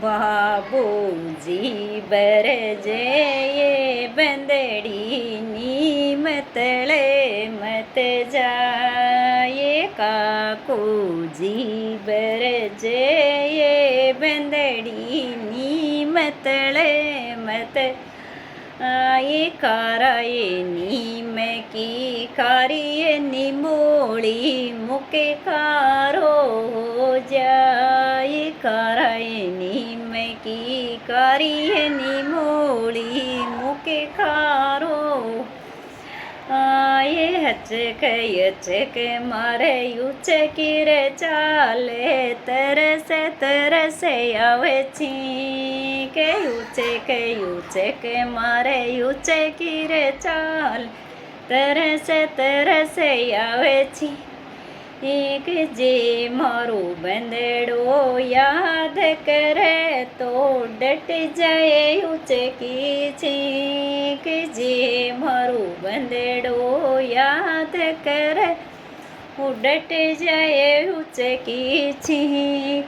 બાબુજી બરજે એ બંદડીની મતળે મત જાય કાકુજી બરજે એ બંદડીની મતળે મત આયે કારાયની મેકી કારીયની મોળી મુકે કારો જાય કારાયની મેકી કારીયની મોળી મુકે કારો આયે હચક મારે ઉચકી રે ચાલે તરસે આવે છી કે ઉચકે મારે ઉચકી રે ચાલ તરસે આવે છી એક જે મારું બંદડો યાદ કરે તો ડટ જાય ઉચકી છી કે જે મારું બંદડો યાદ કરે હું ડટ જાય ઉચકી છી